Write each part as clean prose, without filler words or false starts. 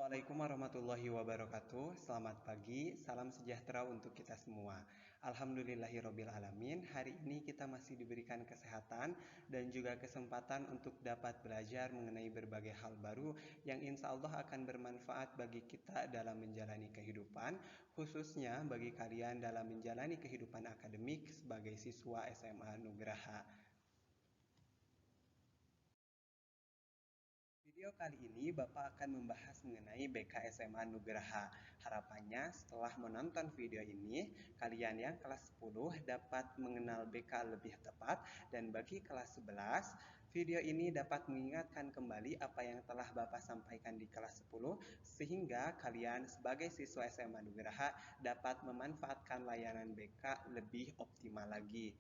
Assalamualaikum warahmatullahi wabarakatuh. Selamat pagi, salam sejahtera untuk kita semua. Alhamdulillahirabbil alamin. Hari ini kita masih diberikan kesehatan dan juga kesempatan untuk dapat belajar mengenai berbagai hal baru yang insya Allah akan bermanfaat bagi kita dalam menjalani kehidupan, khususnya bagi kalian dalam menjalani kehidupan akademik sebagai siswa SMA Nugraha. Video kali ini Bapak akan membahas mengenai BK SMA Nugraha. Harapannya setelah menonton video ini, kalian yang kelas 10 dapat mengenal BK lebih tepat, dan bagi kelas 11, video ini dapat mengingatkan kembali apa yang telah Bapak sampaikan di kelas 10, sehingga kalian sebagai siswa SMA Nugraha dapat memanfaatkan layanan BK lebih optimal lagi.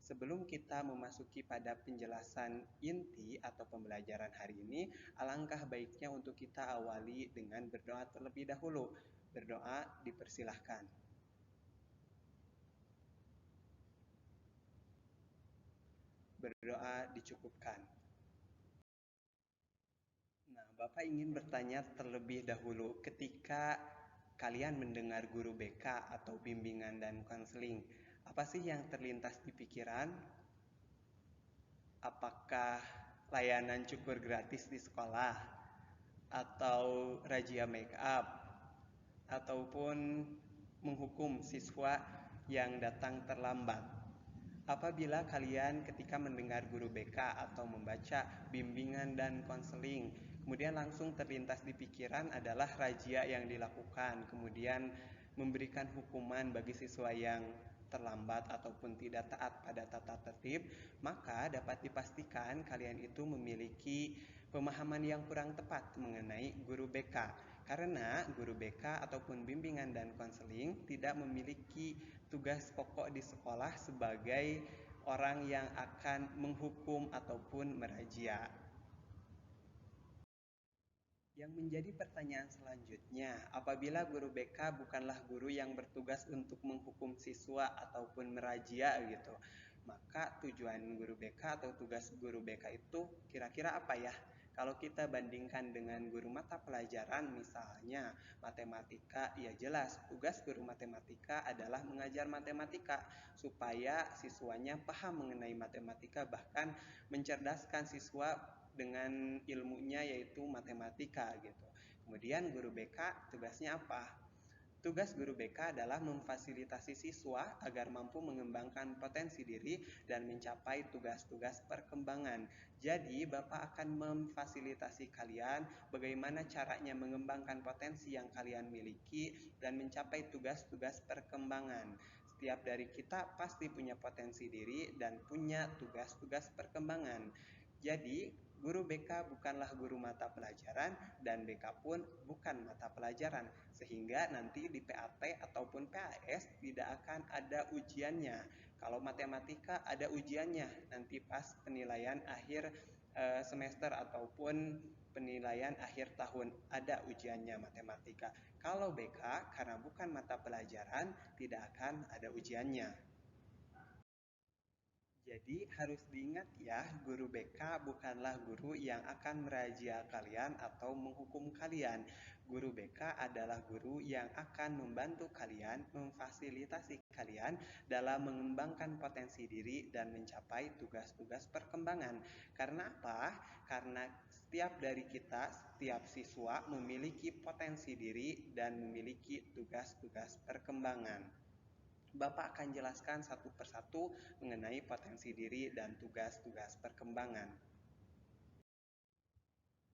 Sebelum kita memasuki pada penjelasan inti atau pembelajaran hari ini, alangkah baiknya untuk kita awali dengan berdoa terlebih dahulu. Berdoa dipersilahkan. Berdoa dicukupkan. Nah, Bapak ingin bertanya terlebih dahulu, ketika kalian mendengar guru BK atau bimbingan dan konseling, apa sih yang terlintas di pikiran? Apakah layanan cukur gratis di sekolah, atau razia make up, ataupun menghukum siswa yang datang terlambat? Apabila kalian ketika mendengar guru BK atau membaca bimbingan dan konseling, kemudian langsung terlintas di pikiran adalah razia yang dilakukan, kemudian memberikan hukuman bagi siswa yang terlambat ataupun tidak taat pada tata tertib, maka dapat dipastikan kalian itu memiliki pemahaman yang kurang tepat mengenai guru BK. Karena guru BK ataupun bimbingan dan konseling tidak memiliki tugas pokok di sekolah sebagai orang yang akan menghukum ataupun merazia. Yang menjadi pertanyaan selanjutnya, apabila guru BK bukanlah guru yang bertugas untuk menghukum siswa ataupun merazia gitu, maka tujuan guru BK atau tugas guru BK itu kira-kira apa ya? Kalau kita bandingkan dengan guru mata pelajaran, misalnya matematika, ya jelas tugas guru matematika adalah mengajar matematika supaya siswanya paham mengenai matematika, bahkan mencerdaskan siswa dengan ilmunya yaitu matematika gitu. Kemudian guru BK tugasnya apa? Tugas guru BK adalah memfasilitasi siswa agar mampu mengembangkan potensi diri dan mencapai tugas-tugas perkembangan. Jadi, Bapak akan memfasilitasi kalian bagaimana caranya mengembangkan potensi yang kalian miliki dan mencapai tugas-tugas perkembangan. Setiap dari kita pasti punya potensi diri dan punya tugas-tugas perkembangan. Jadi, guru BK bukanlah guru mata pelajaran dan BK pun bukan mata pelajaran, sehingga nanti di PAT ataupun PAS tidak akan ada ujiannya. Kalau matematika ada ujiannya nanti pas penilaian akhir semester ataupun penilaian akhir tahun ada ujiannya matematika. Kalau BK karena bukan mata pelajaran tidak akan ada ujiannya. Jadi harus diingat ya, guru BK bukanlah guru yang akan merazia kalian atau menghukum kalian. Guru BK adalah guru yang akan membantu kalian, memfasilitasi kalian dalam mengembangkan potensi diri dan mencapai tugas-tugas perkembangan. Karena apa? Karena setiap dari kita, setiap siswa memiliki potensi diri dan memiliki tugas-tugas perkembangan. Bapak akan jelaskan satu persatu mengenai potensi diri dan tugas-tugas perkembangan.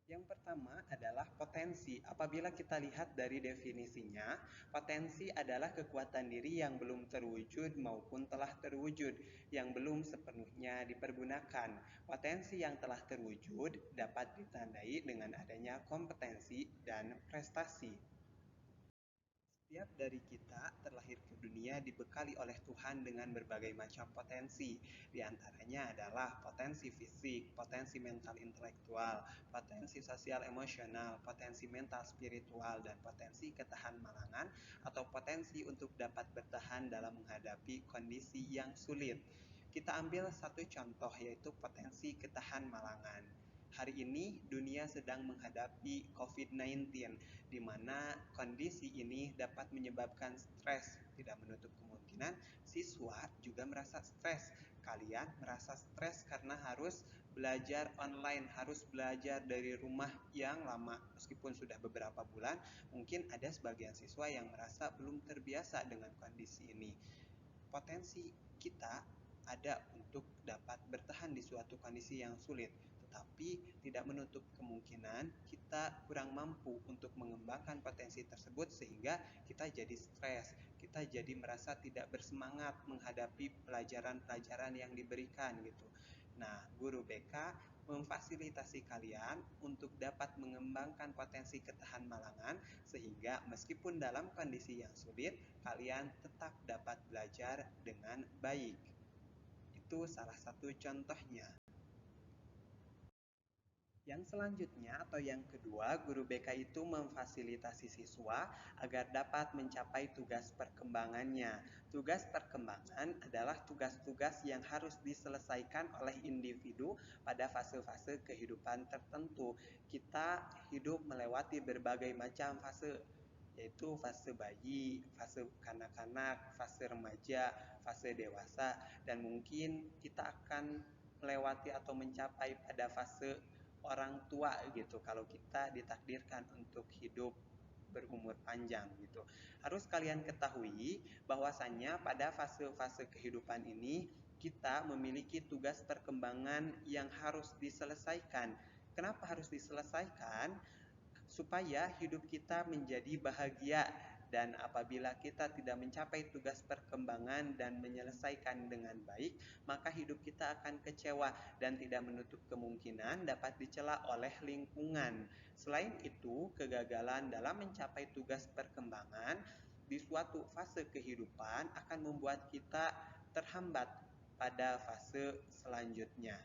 Yang pertama adalah potensi. Apabila kita lihat dari definisinya, potensi adalah kekuatan diri yang belum terwujud maupun telah terwujud, yang belum sepenuhnya dipergunakan. Potensi yang telah terwujud dapat ditandai dengan adanya kompetensi dan prestasi. Setiap dari kita terlahir ke dunia dibekali oleh Tuhan dengan berbagai macam potensi. Di antaranya adalah potensi fisik, potensi mental intelektual, potensi sosial emosional, potensi mental spiritual, dan potensi ketahan malangan atau potensi untuk dapat bertahan dalam menghadapi kondisi yang sulit. Kita ambil satu contoh yaitu potensi ketahan malangan. Hari ini dunia sedang menghadapi COVID-19, di mana kondisi ini dapat menyebabkan stres. Tidak menutup kemungkinan siswa juga merasa stres. Kalian merasa stres karena harus belajar online, harus belajar dari rumah yang lama. Meskipun sudah beberapa bulan, mungkin ada sebagian siswa yang merasa belum terbiasa dengan kondisi ini. Potensi kita ada untuk dapat bertahan di suatu kondisi yang sulit, tetapi tidak menutup kemungkinan kita kurang mampu untuk mengembangkan potensi tersebut sehingga kita jadi stres, kita jadi merasa tidak bersemangat menghadapi pelajaran-pelajaran yang diberikan gitu. Nah, guru BK memfasilitasi kalian untuk dapat mengembangkan potensi ketahan malangan sehingga meskipun dalam kondisi yang sulit, kalian tetap dapat belajar dengan baik. Itu salah satu contohnya. Yang selanjutnya atau yang kedua, guru BK itu memfasilitasi siswa agar dapat mencapai tugas perkembangannya. Tugas perkembangan adalah tugas-tugas yang harus diselesaikan oleh individu pada fase-fase kehidupan tertentu. Kita hidup melewati berbagai macam fase, yaitu fase bayi, fase kanak-kanak, fase remaja, fase dewasa, dan mungkin kita akan melewati atau mencapai pada fase orang tua gitu kalau kita ditakdirkan untuk hidup berumur panjang gitu. Harus kalian ketahui bahwasannya pada fase-fase kehidupan ini kita memiliki tugas perkembangan yang harus diselesaikan. Kenapa harus diselesaikan? Supaya hidup kita menjadi bahagia, dan apabila kita tidak mencapai tugas perkembangan dan menyelesaikan dengan baik, maka hidup kita akan kecewa dan tidak menutup kemungkinan dapat dicela oleh lingkungan. Selain itu, kegagalan dalam mencapai tugas perkembangan di suatu fase kehidupan akan membuat kita terhambat pada fase selanjutnya.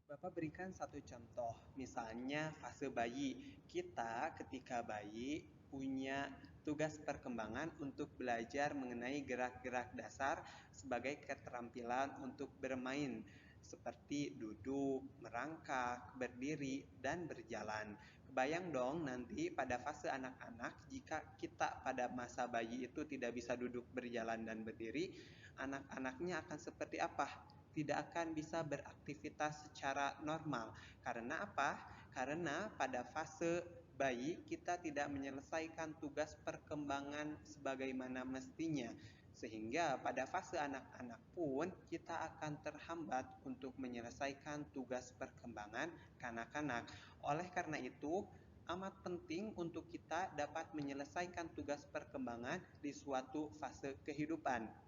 Bapak berikan satu contoh, misalnya fase bayi. Kita ketika bayi punya tugas perkembangan untuk belajar mengenai gerak-gerak dasar sebagai keterampilan untuk bermain, seperti duduk, merangkak, berdiri, dan berjalan. Kebayang dong nanti pada fase anak-anak jika kita pada masa bayi itu tidak bisa duduk, berjalan, dan berdiri, anak-anaknya akan seperti apa? Tidak akan bisa beraktivitas secara normal. Karena apa? Karena pada fase bayi kita tidak menyelesaikan tugas perkembangan sebagaimana mestinya. Sehingga pada fase anak-anak pun kita akan terhambat untuk menyelesaikan tugas perkembangan kanak-kanak. Oleh karena itu, amat penting untuk kita dapat menyelesaikan tugas perkembangan di suatu fase kehidupan.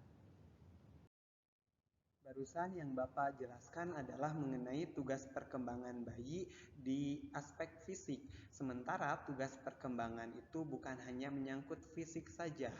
Barusan yang Bapak jelaskan adalah mengenai tugas perkembangan bayi di aspek fisik. Sementara tugas perkembangan itu bukan hanya menyangkut fisik saja.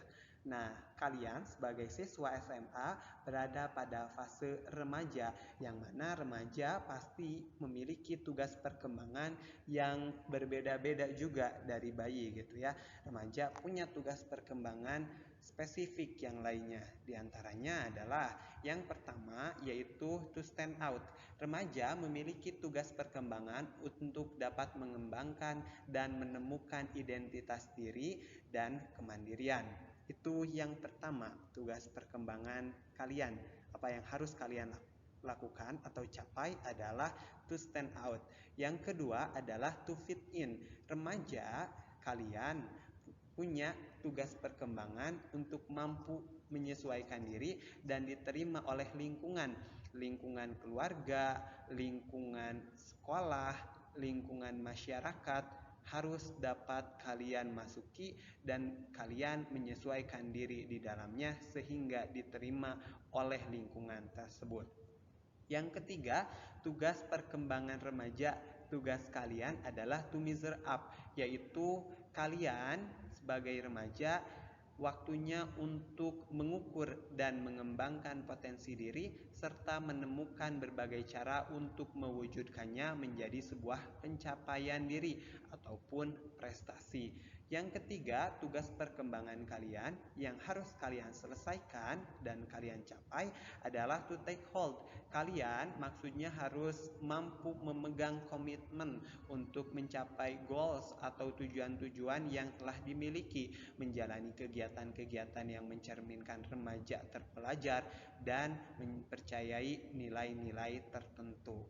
Nah, kalian sebagai siswa SMA berada pada fase remaja, yang mana remaja pasti memiliki tugas perkembangan yang berbeda-beda juga dari bayi gitu ya. Remaja punya tugas perkembangan spesifik yang lainnya. Di antaranya adalah yang pertama yaitu to stand out. Remaja memiliki tugas perkembangan untuk dapat mengembangkan dan menemukan identitas diri dan kemandirian. Itu yang pertama, tugas perkembangan kalian. Apa yang harus kalian lakukan atau capai adalah to stand out. Yang kedua adalah to fit in. Remaja kalian punya tugas perkembangan untuk mampu menyesuaikan diri dan diterima oleh lingkungan, lingkungan keluarga, lingkungan sekolah, lingkungan masyarakat harus dapat kalian masuki dan kalian menyesuaikan diri di dalamnya sehingga diterima oleh lingkungan tersebut. Yang ketiga, tugas perkembangan remaja. Tugas kalian adalah to measure up, yaitu kalian sebagai remaja waktunya untuk mengukur dan mengembangkan potensi diri serta menemukan berbagai cara untuk mewujudkannya menjadi sebuah pencapaian diri ataupun prestasi. Yang ketiga, tugas perkembangan kalian yang harus kalian selesaikan dan kalian capai adalah to take hold. Kalian maksudnya harus mampu memegang komitmen untuk mencapai goals atau tujuan-tujuan yang telah dimiliki, menjalani kegiatan-kegiatan yang mencerminkan remaja terpelajar dan mempercayai nilai-nilai tertentu.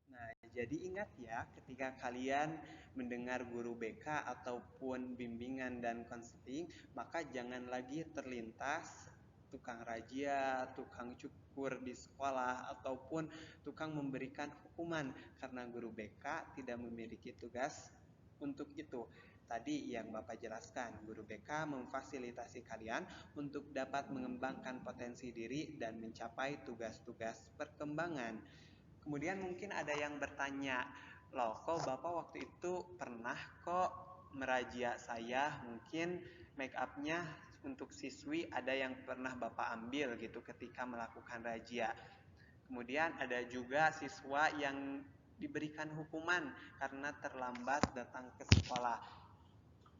Nah, jadi ingat ya, ketika kalian mendengar guru BK ataupun bimbingan dan konseling, maka jangan lagi terlintas tukang razia, tukang cukur di sekolah, ataupun tukang memberikan hukuman, karena guru BK tidak memiliki tugas untuk itu. Tadi yang Bapak jelaskan, guru BK memfasilitasi kalian untuk dapat mengembangkan potensi diri dan mencapai tugas-tugas perkembangan. Kemudian mungkin ada yang bertanya, loh kok Bapak waktu itu pernah kok merajia saya, mungkin make upnya untuk siswi ada yang pernah Bapak ambil gitu ketika melakukan razia. Kemudian ada juga siswa yang diberikan hukuman karena terlambat datang ke sekolah.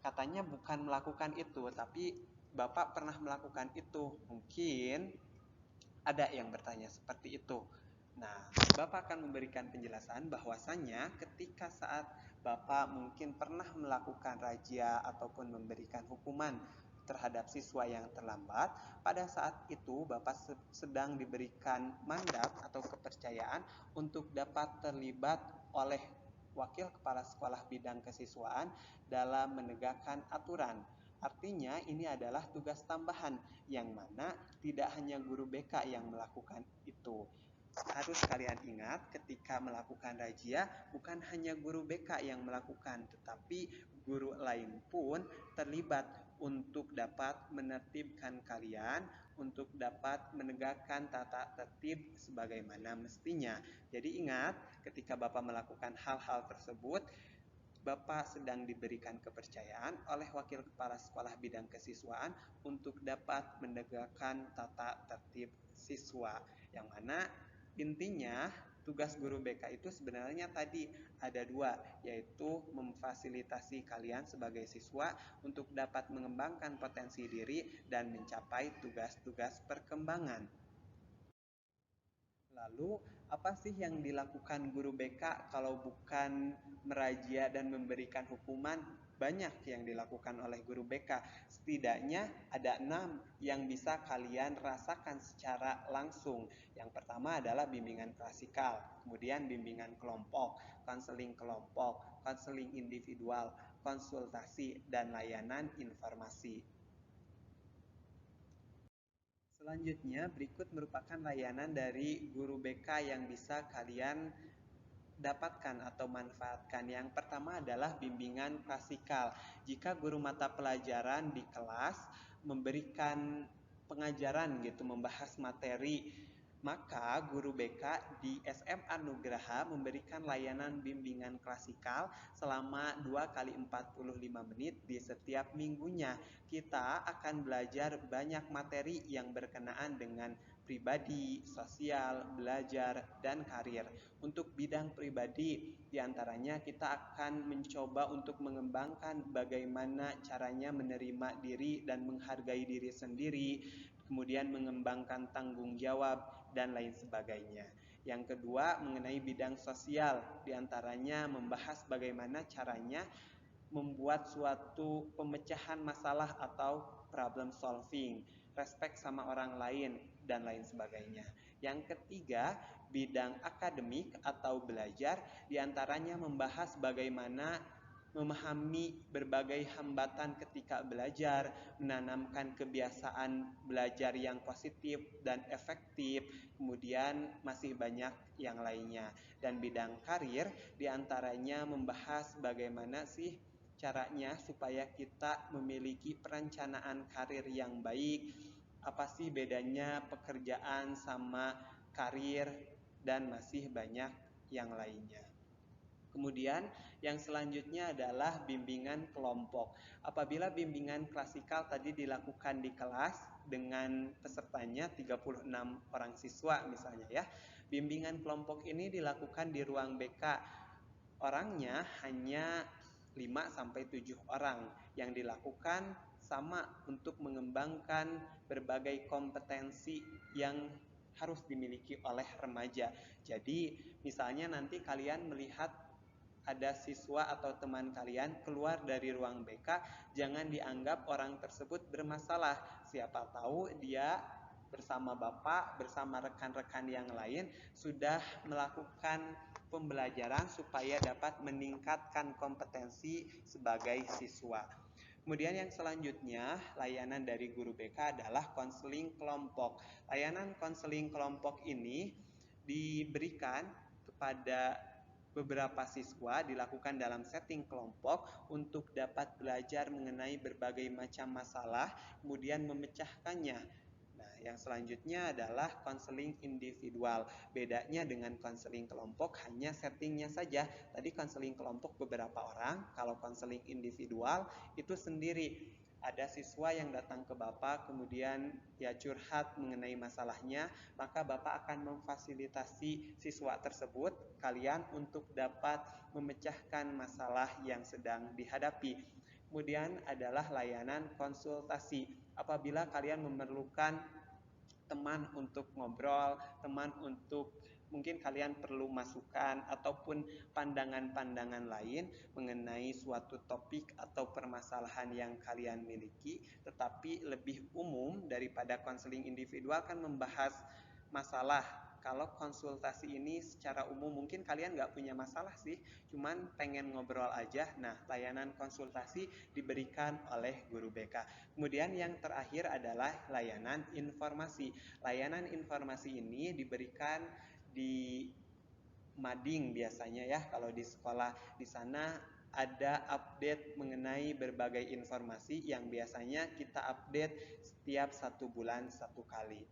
Katanya bukan melakukan itu, tapi Bapak pernah melakukan itu. Mungkin ada yang bertanya seperti itu. Nah, Bapak akan memberikan penjelasan bahwasannya ketika saat Bapak mungkin pernah melakukan razia ataupun memberikan hukuman terhadap siswa yang terlambat, pada saat itu Bapak sedang diberikan mandat atau kepercayaan untuk dapat terlibat oleh wakil kepala sekolah bidang kesiswaan dalam menegakkan aturan. Artinya ini adalah tugas tambahan yang mana tidak hanya guru BK yang melakukan itu. Harus kalian ingat ketika melakukan razia bukan hanya guru BK yang melakukan, tetapi guru lain pun terlibat untuk dapat menertibkan kalian, untuk dapat menegakkan tata tertib sebagaimana mestinya. Jadi ingat, ketika Bapak melakukan hal-hal tersebut, Bapak sedang diberikan kepercayaan oleh wakil kepala sekolah bidang kesiswaan untuk dapat menegakkan tata tertib siswa. Yang mana intinya tugas guru BK itu sebenarnya tadi ada dua, yaitu memfasilitasi kalian sebagai siswa untuk dapat mengembangkan potensi diri dan mencapai tugas-tugas perkembangan. Lalu, apa sih yang dilakukan guru BK kalau bukan merazia dan memberikan hukuman? Banyak yang dilakukan oleh guru BK. Setidaknya ada 6 yang bisa kalian rasakan secara langsung. Yang pertama adalah bimbingan klasikal, kemudian bimbingan kelompok, konseling individual, konsultasi, dan layanan informasi. Selanjutnya, berikut merupakan layanan dari guru BK yang bisa kalian dapatkan atau manfaatkan. Yang pertama adalah bimbingan klasikal. Jika guru mata pelajaran di kelas memberikan pengajaran gitu, membahas materi, maka guru BK di SMA Nugraha memberikan layanan bimbingan klasikal selama 2 kali 45 menit di setiap minggunya. Kita akan belajar banyak materi yang berkenaan dengan pribadi, sosial, belajar, dan karir. Untuk bidang pribadi, diantaranya kita akan mencoba untuk mengembangkan bagaimana caranya menerima diri dan menghargai diri sendiri, kemudian mengembangkan tanggung jawab, dan lain sebagainya. Yang kedua, mengenai bidang sosial, diantaranya membahas bagaimana caranya membuat suatu pemecahan masalah atau problem solving, respect sama orang lain, dan lain sebagainya. Yang ketiga, bidang akademik atau belajar, diantaranya membahas bagaimana memahami berbagai hambatan ketika belajar, menanamkan kebiasaan belajar yang positif dan efektif, kemudian masih banyak yang lainnya. Dan bidang karir diantaranya membahas bagaimana sih caranya supaya kita memiliki perencanaan karir yang baik, apa sih bedanya pekerjaan sama karir, dan masih banyak yang lainnya. Kemudian yang selanjutnya adalah bimbingan kelompok. Apabila bimbingan klasikal tadi dilakukan di kelas dengan pesertanya 36 orang siswa misalnya ya. Bimbingan kelompok ini dilakukan di ruang BK. Orangnya hanya 5 sampai 7 orang yang dilakukan sama untuk mengembangkan berbagai kompetensi yang harus dimiliki oleh remaja. Jadi misalnya nanti kalian melihat ada siswa atau teman kalian keluar dari ruang BK, jangan dianggap orang tersebut bermasalah. Siapa tahu dia bersama Bapak, bersama rekan-rekan yang lain sudah melakukan pembelajaran supaya dapat meningkatkan kompetensi sebagai siswa. Kemudian yang selanjutnya, layanan dari guru BK adalah konseling kelompok. Layanan konseling kelompok ini diberikan kepada beberapa siswa, dilakukan dalam setting kelompok untuk dapat belajar mengenai berbagai macam masalah, kemudian memecahkannya. Nah, yang selanjutnya adalah konseling individual. Bedanya dengan konseling kelompok hanya settingnya saja. Tadi konseling kelompok beberapa orang, kalau konseling individual itu sendiri. Ada siswa yang datang ke Bapak, kemudian ya curhat mengenai masalahnya, maka Bapak akan memfasilitasi siswa tersebut, kalian untuk dapat memecahkan masalah yang sedang dihadapi. Kemudian adalah layanan konsultasi. Apabila kalian memerlukan teman untuk ngobrol, teman untuk mungkin kalian perlu masukan ataupun pandangan-pandangan lain mengenai suatu topik atau permasalahan yang kalian miliki, tetapi lebih umum daripada konseling individual kan membahas masalah. Kalau konsultasi ini secara umum mungkin kalian nggak punya masalah sih, cuman pengen ngobrol aja. Nah, layanan konsultasi diberikan oleh guru BK. Kemudian yang terakhir adalah layanan informasi. Layanan informasi ini diberikan di mading biasanya ya, kalau di sekolah. Di sana ada update mengenai berbagai informasi yang biasanya kita update setiap 1 bulan 1 kali.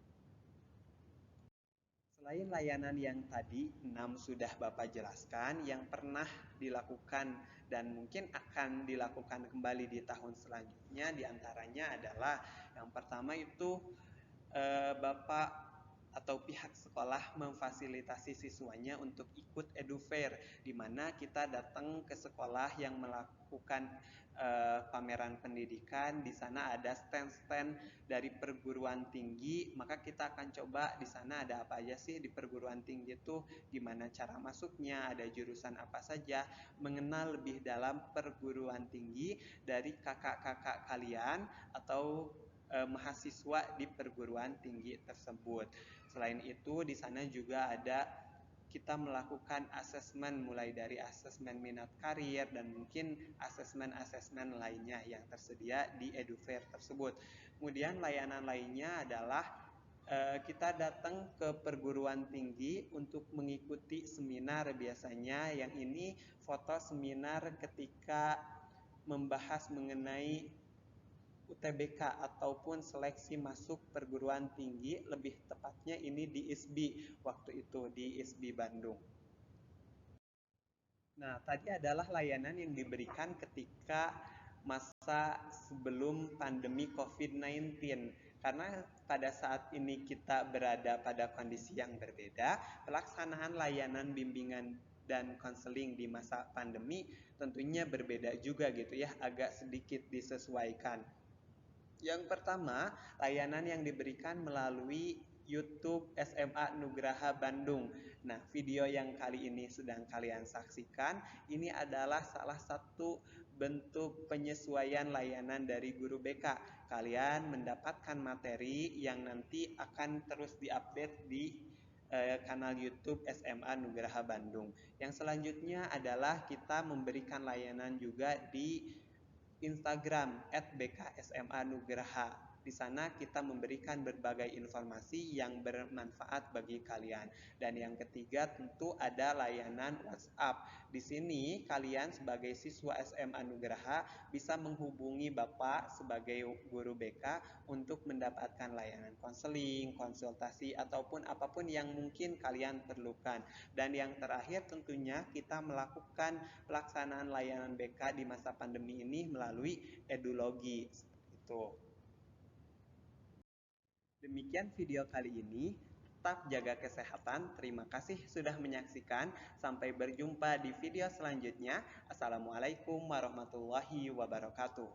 Selain layanan yang tadi 6 sudah Bapak jelaskan, yang pernah dilakukan dan mungkin akan dilakukan kembali di tahun selanjutnya diantaranya adalah yang pertama itu Bapak atau pihak sekolah memfasilitasi siswanya untuk ikut edufair, di mana kita datang ke sekolah yang melakukan pameran pendidikan. Di sana ada stand-stand dari perguruan tinggi, maka kita akan coba di sana ada apa aja sih di perguruan tinggi itu, gimana cara masuknya, ada jurusan apa saja, mengenal lebih dalam perguruan tinggi dari kakak-kakak kalian atau mahasiswa di perguruan tinggi tersebut. Selain itu, di sana juga ada kita melakukan asesmen mulai dari asesmen minat karir dan mungkin asesmen-asesmen lainnya yang tersedia di edufair tersebut. Kemudian layanan lainnya adalah kita datang ke perguruan tinggi untuk mengikuti seminar biasanya. Yang ini foto seminar ketika membahas mengenai UTBK ataupun seleksi masuk perguruan tinggi, lebih tepatnya ini di ISBI waktu itu, di ISBI Bandung. Nah, tadi adalah layanan yang diberikan ketika masa sebelum pandemi COVID-19. Karena pada saat ini kita berada pada kondisi yang berbeda, pelaksanaan layanan bimbingan dan konseling di masa pandemi tentunya berbeda juga gitu ya, agak sedikit disesuaikan. Yang pertama, layanan yang diberikan melalui YouTube SMA Nugraha Bandung. Nah, video yang kali ini sedang kalian saksikan, ini adalah salah satu bentuk penyesuaian layanan dari guru BK. Kalian mendapatkan materi yang nanti akan terus diupdate di kanal YouTube SMA Nugraha Bandung. Yang selanjutnya adalah kita memberikan layanan juga di Instagram @bksmanugraha. Di sana kita memberikan berbagai informasi yang bermanfaat bagi kalian. Dan yang ketiga tentu ada layanan WhatsApp. Di sini kalian sebagai siswa SMA Nugraha bisa menghubungi Bapak sebagai guru BK untuk mendapatkan layanan konseling, konsultasi, ataupun apapun yang mungkin kalian perlukan. Dan yang terakhir tentunya kita melakukan pelaksanaan layanan BK di masa pandemi ini melalui Edulogi. Itu. Demikian video kali ini. Tetap jaga kesehatan. Terima kasih sudah menyaksikan. Sampai berjumpa di video selanjutnya. Assalamualaikum warahmatullahi wabarakatuh.